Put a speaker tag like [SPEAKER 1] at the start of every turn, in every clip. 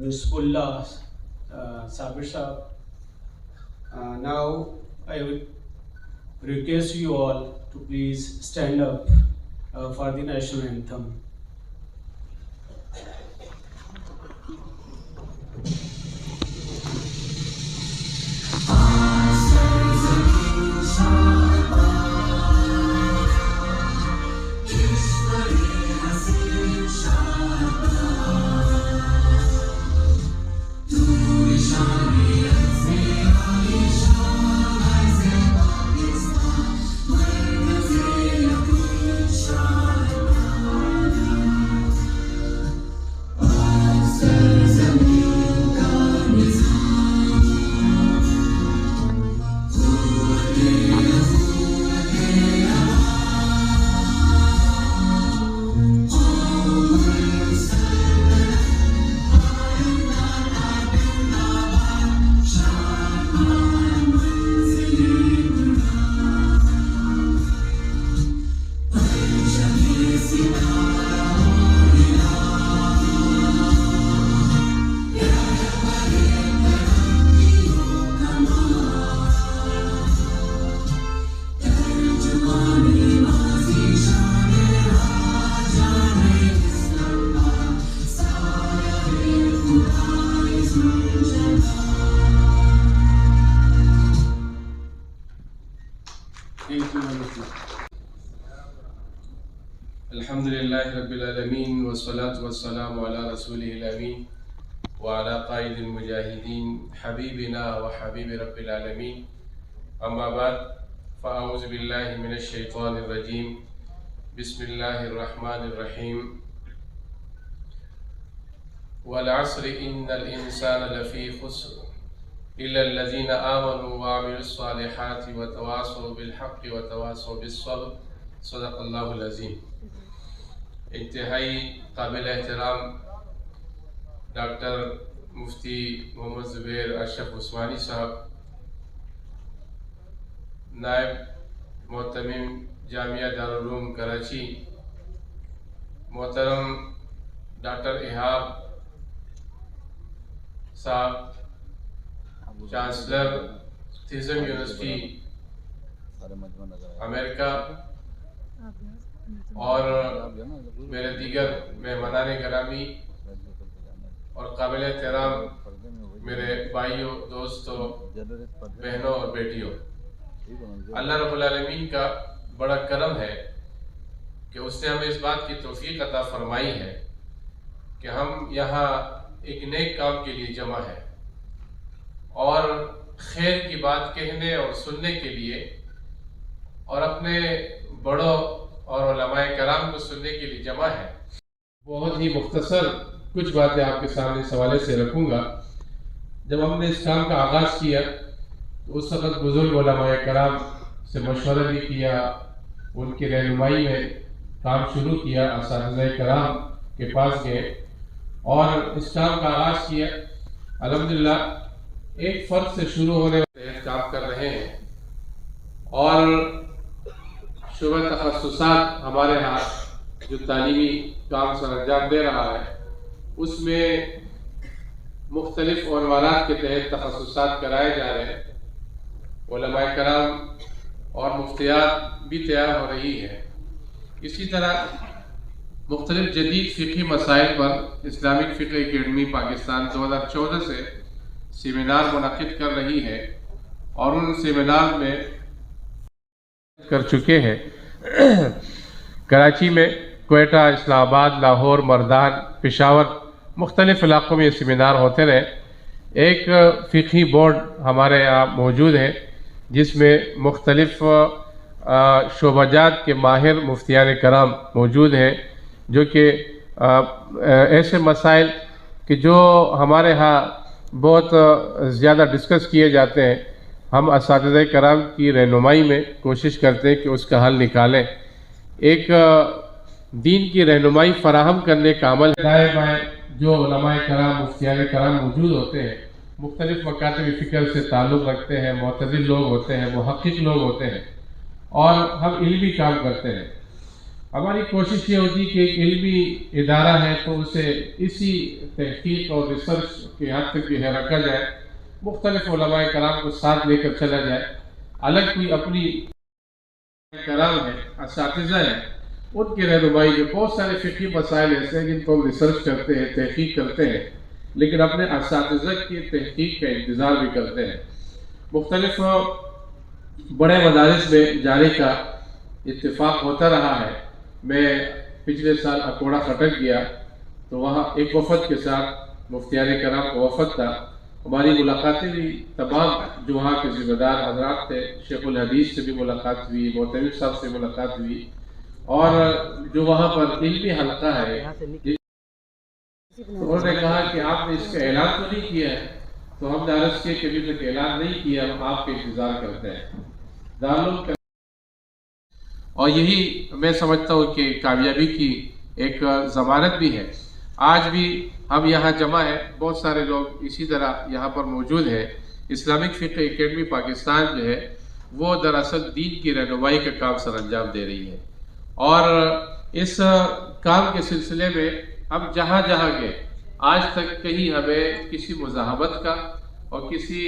[SPEAKER 1] Bismillah, Sabir Sahab. Now I would request you all to please stand up for the national anthem.
[SPEAKER 2] الحمدللہ رب العالمین والصلاة والسلام علی رسولہ الامین وعلی قائد المجاہدین حبیبنا وحبیب رب العالمین، اما بعد فاعوذ باللہ من الشیطان الرجیم، بسم اللہ الرحمن الرحیم۔ والعصر ان الانسان لفی خسر الا الذین آمنوا وعملوا الصالحات وتواصوا بالحق وتواصوا بالصبر، صدق اللہ العظیم۔ انتہائی قابل احترام ڈاکٹر مفتی محمد زبیر اشرف عثمانی صاحب، نائب محتمم جامعہ دارالعلوم کراچی، محترم ڈاکٹر ایہاب صاحب، چانسلر تھیزم یونیورسٹی امریکہ، اور میرے دیگر مہمانان گرامی اور قابل احترام میرے بھائیوں، دوستوں، بہنوں اور بیٹیوں، اللہ رب العالمین کا بڑا کرم ہے کہ اس نے ہمیں اس بات کی توفیق عطا فرمائی ہے کہ ہم یہاں ایک نیک کام کے لیے جمع ہیں اور خیر کی بات کہنے اور سننے کے لیے اور اپنے بڑوں اور علماء کرام کو سننے کے لیے جمع ہے۔ بہت ہی مختصر کچھ باتیں آپ کے سامنے اس حوالے سے رکھوں گا۔ جب ہم نے اس کام کا آغاز کیا تو اس وقت بزرگ علماء کرام سے مشورہ بھی کیا، ان کی رہنمائی میں کام شروع کیا، اساتذہ کرام کے پاس گئے اور اس کام کا آغاز کیا۔ الحمدللہ ایک فرد سے شروع ہونے والے کام کر رہے ہیں اور شعبہ تخصصات ہمارے ہاں جو تعلیمی کام سر انجام دے رہا ہے اس میں مختلف عنوانات کے تحت تخصصات کرائے جا رہے ہیں۔ علماء کرام اور مفتیات بھی تیار ہو رہی ہے۔ اسی طرح مختلف جدید فقہی مسائل پر اسلامک فقہ اکیڈمی پاکستان 2014 سے سیمینار منعقد کر رہی ہے اور ان سیمینار میں کر چکے ہیں۔ کراچی میں، کوئٹہ، اسلام آباد، لاہور، مردان، پشاور، مختلف علاقوں میں یہ سیمینار ہوتے رہے۔ ایک فقہی بورڈ ہمارے یہاں موجود ہے جس میں مختلف شعبہ جات کے ماہر مفتیان کرام موجود ہیں، جو کہ ایسے مسائل کہ جو ہمارے ہاں بہت زیادہ ڈسکس کیے جاتے ہیں، ہم اساتذہ کرام کی رہنمائی میں کوشش کرتے ہیں کہ اس کا حل نکالیں۔ ایک دین کی رہنمائی فراہم کرنے کا عمل دائیں بائیں جو علماء کرام، مفتیان کرام موجود ہوتے ہیں، مختلف مکاتب فکر سے تعلق رکھتے ہیں، معتزل لوگ ہوتے ہیں، محقق لوگ ہوتے ہیں، اور ہم علمی کام کرتے ہیں۔ ہماری کوشش یہ ہوتی ہے کہ ایک علمی ادارہ ہے تو اسے اسی تحقیق اور ریسرچ کے حد تک جو ہے رکھا جائے، مختلف علماء کرام کو ساتھ لے کر چلا جائے۔ الگ کوئی اپنی کرام ہے، اساتذہ ہیں، ان کی رہنمائی میں بہت سارے فقہی مسائل ایسے ہیں جن کو ہم ریسرچ کرتے ہیں، تحقیق کرتے ہیں، لیکن اپنے اساتذہ کی تحقیق کا انتظار بھی کرتے ہیں۔ مختلف بڑے مدارس میں جانے کا اتفاق ہوتا رہا ہے۔ میں پچھلے سال اکوڑا کھٹک گیا تو وہاں ایک وفد کے ساتھ مفتیان کرام کا وفد تھا۔ ہماری ملاقاتیں بھی تمام جو وہاں کے ذمہ دار حضرات تھے، شیخ الحدیث سے بھی ملاقات ہوئی، معتمر صاحب سے ملاقات ہوئی، اور جو وہاں پر علمی حلقہ ہے انہوں نے کہا کہ آپ نے اس کا اعلان تو نہیں کیا ہے، تو ہم نے عرض کیا کہ ابھی تک اعلان نہیں کیا، ہم آپ کا انتظار کرتے ہیں۔ دارالعلوم کا اور یہی میں سمجھتا ہوں کہ کامیابی کی ایک ضمانت بھی ہے۔ آج بھی ہم یہاں جمع ہیں، بہت سارے لوگ اسی طرح یہاں پر موجود ہیں۔ اسلامک فقہ اکیڈمی پاکستان جو ہے وہ دراصل دین کی رہنمائی کا کام سر انجام دے رہی ہے، اور اس کام کے سلسلے میں ہم جہاں جہاں گئے، آج تک کہیں ہمیں کسی مزاحمت کا اور کسی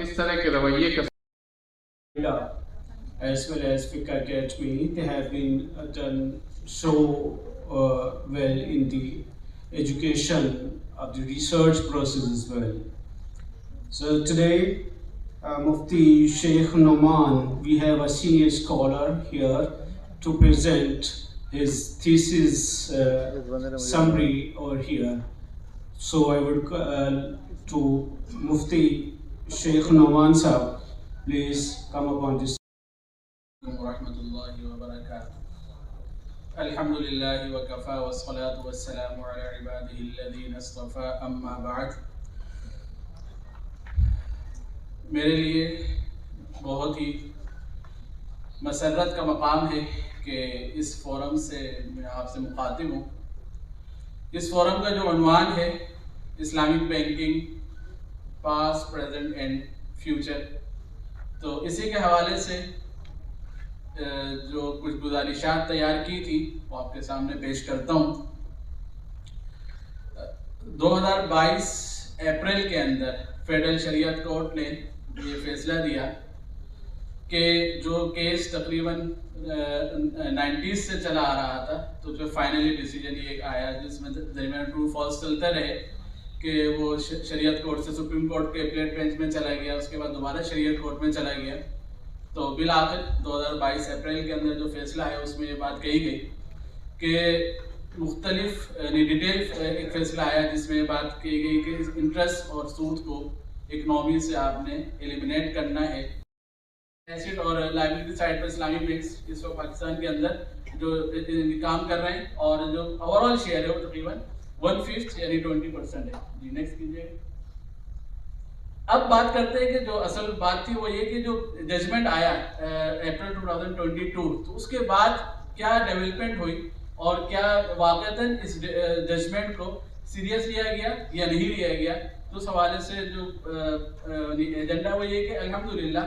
[SPEAKER 2] اس طرح کے رویے کا
[SPEAKER 1] as well as Fiqh Academy, they have been done so well in the education of the research process as well. So today, Mufti Sheikh Noman, we have a senior scholar here to present his thesis summary over here. So I would to Mufti Sheikh Noman sahab, please come upon this.
[SPEAKER 3] ورحمة الله وبركاته. الحمد لله وكفى والصلاة والسلام على عباده الذين اصطفى أما بعد. میرے لیے بہت ہی مسرت کا مقام ہے کہ اس فورم سے میں آپ سے مخاطب ہوں۔ اس فورم کا جو عنوان ہے Islamic banking past, present and future, تو اسی کے حوالے سے جو کچھ گزارشات تیار کی تھی وہ آپ کے سامنے پیش کرتا ہوں۔ 2022 اپریل کے اندر فیڈرل شریعت کورٹ نے یہ فیصلہ دیا کہ جو کیس تقریباً 90s سے چلا آ رہا تھا، تو جو فائنلی ڈیسیجن یہ آیا جس میں درمیان ٹرو فالس چلتے رہے کہ وہ شریعت کورٹ سے سپریم کورٹ کے اپیلیٹ بینچ میں چلا گیا، اس کے بعد دوبارہ شریعت کورٹ میں چلا گیا، تو بالآخر 2022 اپریل کے اندر جو فیصلہ ہے اس میں یہ بات کہی گئی کہ مختلف ڈیٹیل ایک فیصلہ آیا جس میں یہ بات کہی گئی کہ انٹرسٹ اور سود کو اکنامی سے آپ نے ایلیمنیٹ کرنا ہے۔ ایسٹ اور لائبلٹی سائڈ پر اسلامی بینکس اس وقت پاکستان کے اندر جو کام کر رہے ہیں، اور جو اوور آل شیئر ہے وہ تقریباً 1/5 یعنی 20% ہے۔ جی نیکسٹ کیجیے۔ اب بات کرتے ہیں کہ جو اصل بات تھی وہ یہ کہ جو ججمنٹ آیا اپریل 2022، تو اس کے بعد کیا ڈیولپمنٹ ہوئی اور کیا واقعتاً اس ججمنٹ کو سیریس لیا گیا یا نہیں لیا گیا، تو اس حوالے سے جو ایجنڈا وہ یہ کہ الحمدللہ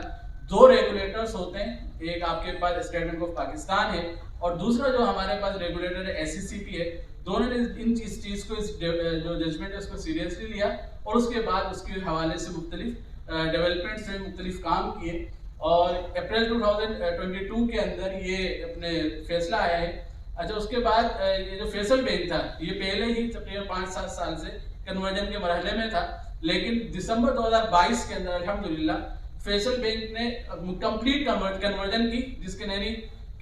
[SPEAKER 3] 2 ریگولیٹرز ہوتے ہیں، ایک آپ کے پاس اسٹیٹ بینک آف پاکستان ہے اور دوسرا جو ہمارے پاس ریگولیٹر ہے SECP ہے۔ دونوں نے ان چیز کو جو ججمنٹ ہے اس کو سیریسلی لیا اور اس کے بعد اس کے حوالے سے مختلف ڈیولپمنٹس میں مختلف کام کیے، اور اپریل 2022 کے اندر یہ اپنے فیصلہ آیا ہے۔ اچھا، اس کے بعد یہ جو فیصل بینک تھا یہ پہلے ہی تقریباً 5-7 سال سے کنورژن کے مرحلے میں تھا، لیکن دسمبر 2022 کے اندر الحمدللہ فیصل بینک نے کمپلیٹ کنورژن کی، جس کے یعنی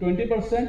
[SPEAKER 3] 20%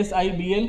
[SPEAKER 3] SIBL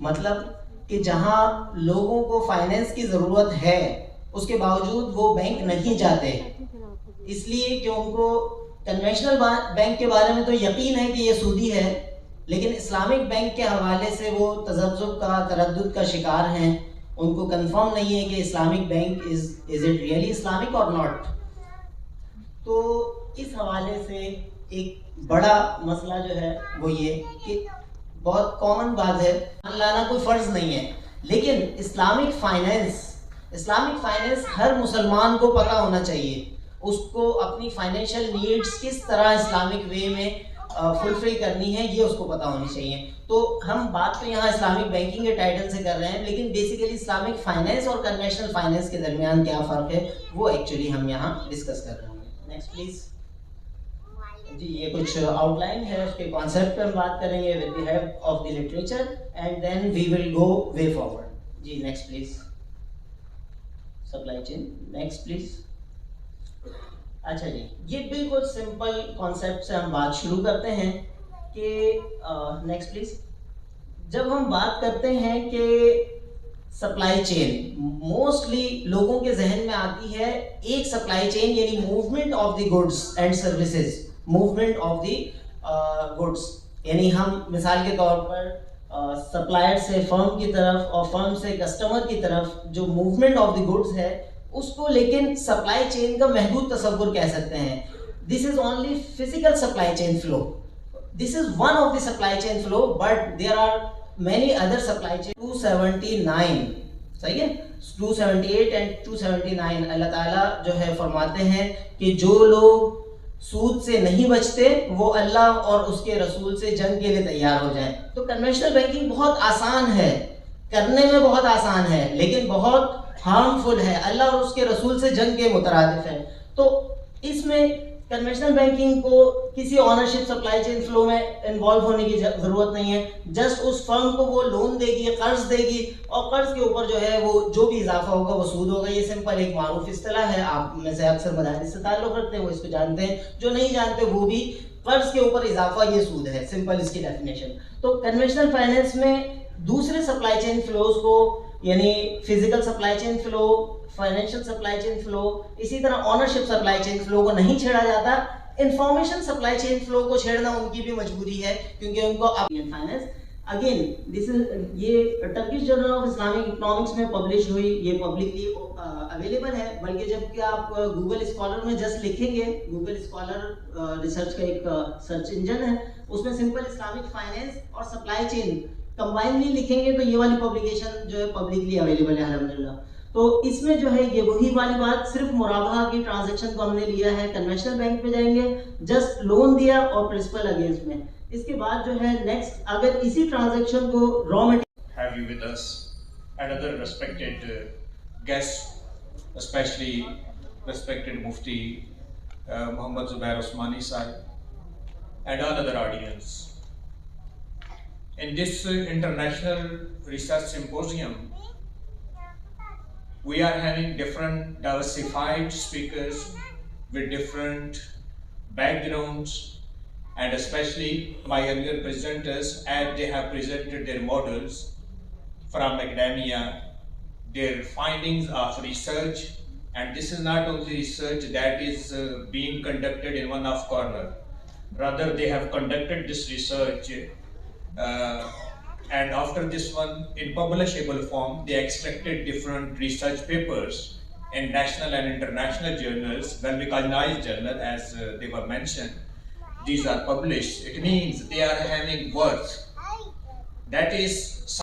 [SPEAKER 4] مطلب کہ جہاں لوگوں کو فائنینس کی ضرورت ہے اس کے باوجود وہ بینک نہیں جاتے، اس لیے کہ ان کو کنونشنل بینک کے بارے میں تو یقین ہے کہ یہ سودی ہے، لیکن اسلامک بینک کے حوالے سے وہ تذبذب کا، تردد کا شکار ہیں. ان کو کنفرم نہیں ہے کہ Islamic bank is it really Islamic اور ناٹ. تو اس حوالے سے ایک بڑا مسئلہ جو ہے وہ یہ کہ بہت کامن بات ہے، لانا کوئی فرض نہیں ہے، لیکن اسلامک فائنینس ہر مسلمان کو پتہ ہونا چاہیے. اس کو اپنی فائنینشیل نیڈز کس طرح اسلامک وے میں فلفل کرنی ہے یہ اس کو پتہ ہونی چاہیے. تو ہم بات تو یہاں اسلامک بینکنگ کے ٹائٹل سے کر رہے ہیں، لیکن بیسیکلی اسلامک فائنینس اور کنونشنل فائنینس کے درمیان کیا فرق ہے وہ ایکچولی ہم یہاں ڈسکس کر رہے ہیں. Next please. جی یہ کچھ آؤٹ لائن ہے، اس کے کانسیپٹ پہ ہم بات کریں گے with the help of the literature and then we will go way forward. جی next please. Supply chain. Next please. اچھا جی، یہ بالکل سمپل کانسیپٹ سے ہم بات شروع کرتے ہیں کہ نیکسٹ پلیز. جب ہم بات کرتے ہیں کہ سپلائی چین، موسٹلی لوگوں کے ذہن میں آتی ہے ایک سپلائی چین یعنی movement of the goods and services. Movement of the goods یعنی ہم مثال کے طور پر سپلائر سے فرم کی طرف اور فرم سے کسٹمر کی طرف جو موومنٹ آف دی گڈس ہے اس کو لیکن سپلائی چین کا محدود تصور کہہ سکتے ہیں. This is only physical supply chain flow. This is one of the supply chain flow but there are many other supply chain. 279 صحیح ہے، 278 اینڈ 279 اللہ تعالیٰ جو ہے فرماتے ہیں کہ جو لوگ سود سے نہیں بچتے وہ اللہ اور اس کے رسول سے جنگ کے لیے تیار ہو جائیں. تو کنونشنل بینکنگ بہت آسان ہے، کرنے میں بہت آسان ہے، لیکن بہت ہارمفل ہے، اللہ اور اس کے رسول سے جنگ کے مترادف ہے. تو اس میں کنونشنل بینکنگ کو کسی آنرشپ سپلائی چین فلو میں انوالو ہونے کی ضرورت نہیں ہے. جسٹ اس فرم کو وہ لون دے گی، قرض دے گی، اور قرض کے اوپر جو ہے وہ جو بھی اضافہ ہوگا وہ سود ہوگا. یہ سمپل ایک معروف اصطلاح ہے، آپ میں سے اکثر مدارس سے تعلق رکھتے ہیں وہ اس کو جانتے ہیں، جو نہیں جانتے وہ بھی قرض کے اوپر اضافہ یہ سود ہے، سمپل اس کی ڈیفینیشن. تو کنونشنل فائنینس میں دوسرے سپلائی چین فلوز کو یعنی physical supply chain flow, financial supply chain flow, اسی طرح آنرشپ سپلائی چین فلو کو نہیں چھیڑا جاتا. انفارمیشن سپلائی چین فلو کو چھیڑنا ان کی بھی مجبوری ہے کیونکہ ان کو فائنینس اگین دس از یہ Turkish journal of Islamic economics میں پبلش ہوئی، یہ پبلکلی اویلیبل ہے. بلکہ جب کہ آپ گوگل اسکالر میں جسٹ لکھیں گے، گوگل اسکالر ریسرچ کا ایک سرچ انجن ہے، اس میں سمپل اسلامک فائنینس اور سپلائی چین کمبائنلی لکھیں گے تو یہ والی پبلیکیشن جو ہے پبلکلی اویلیبل ہے الحمدللہ. تو اس میں جو ہے یہ وہی والی بات، صرف مرابحہ کی ٹرانزیکشن کو ہم نے لیا ہے. کنونشنل بینک پہ جائیں گے، جسٹ لون دیا اور پرنسپل اگینسٹ میں. اس کے بعد جو ہے نیکسٹ اگر اسی ٹرانزیکشن کو raw material
[SPEAKER 5] have you with us and other respected guests, especially respected Mufti Muhammad Zubair Usmani Sahib and all other audience. In this international research symposium, we are having different diversified speakers with different backgrounds, and especially my younger presenters, as they have presented their models from academia, their findings of research. And this is not only research that is being conducted in one off corner. Rather, they have conducted this research and after this one in publishable form, they extracted different research papers in national and international journals, well-recognized journals as they were mentioned. These are published. It means they are having worth. That is,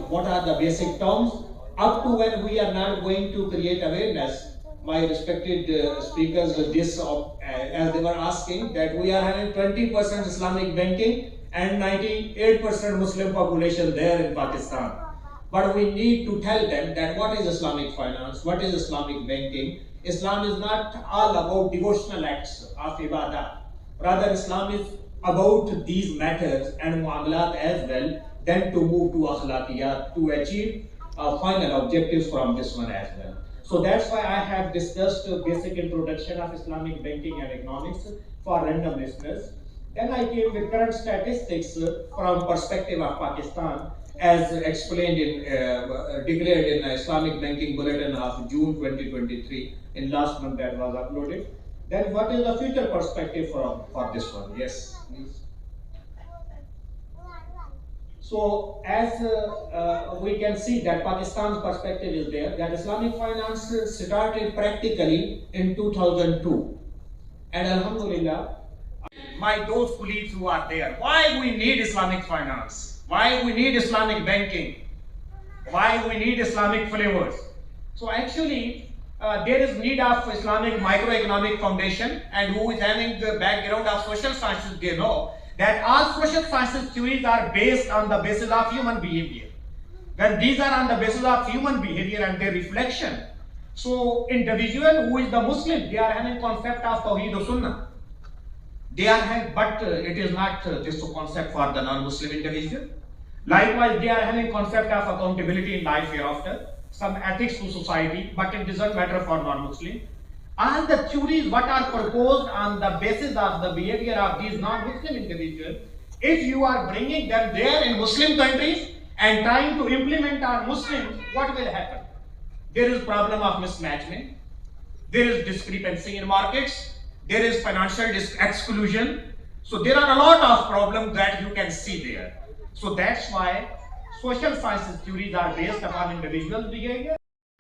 [SPEAKER 5] what are the basic terms? Up to when we are not going to create awareness, my respected speakers with this, as they were asking, that we are having 20% Islamic banking and 98% Muslim population there in Pakistan. But we need to tell them that what is Islamic finance, what is Islamic banking. Islam is not all about devotional acts of ibadah. Rather, Islam is about these matters and muamalat as well, then to move to akhlaqiyat, to achieve final objectives from this one as well. So that's why I have discussed basic introduction of Islamic banking and economics for random listeners. Then I came with current statistics from perspective of Pakistan. as explained declared in Islamic Banking Bulletin of June 2023, in last month that was uploaded. Then what is the future perspective for this one? Yes, please. So as we can see that Pakistan's perspective is there, that Islamic finance started practically in 2002. And Alhamdulillah, those colleagues who are there, why we need Islamic finance? Why we need Islamic banking? Why we need Islamic flavors? So actually, there is need of Islamic microeconomic foundation, and who is having the background of social sciences, they know that all social sciences theories are based on the basis of human behavior. When these are on the basis of human behavior and their reflection, so individual who is the Muslim, they are having concept of Tawheed or Sunnah. They are having, but it is not this concept for the non-Muslim individual. Likewise, they are having concept of accountability in life hereafter, some ethics to society, but it doesn't matter for non-Muslim. All the theories what are proposed on the basis of the behavior of these non-Muslim individuals, if you are bringing them there in Muslim countries and trying to implement on Muslims, what will happen? There is problem of mismatchment, there is discrepancy in markets, there is financial exclusion. So there are a lot of problems that you can see there. So that's why social sciences theories are based upon individual behavior.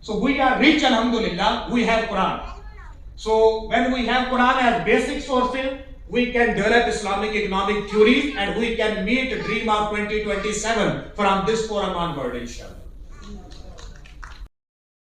[SPEAKER 5] So we are rich, alhamdulillah, we have Quran. So when we have Quran as basic sources, we can develop Islamic economic theories and we can meet the dream of 2027 from this forum onward, inshallah.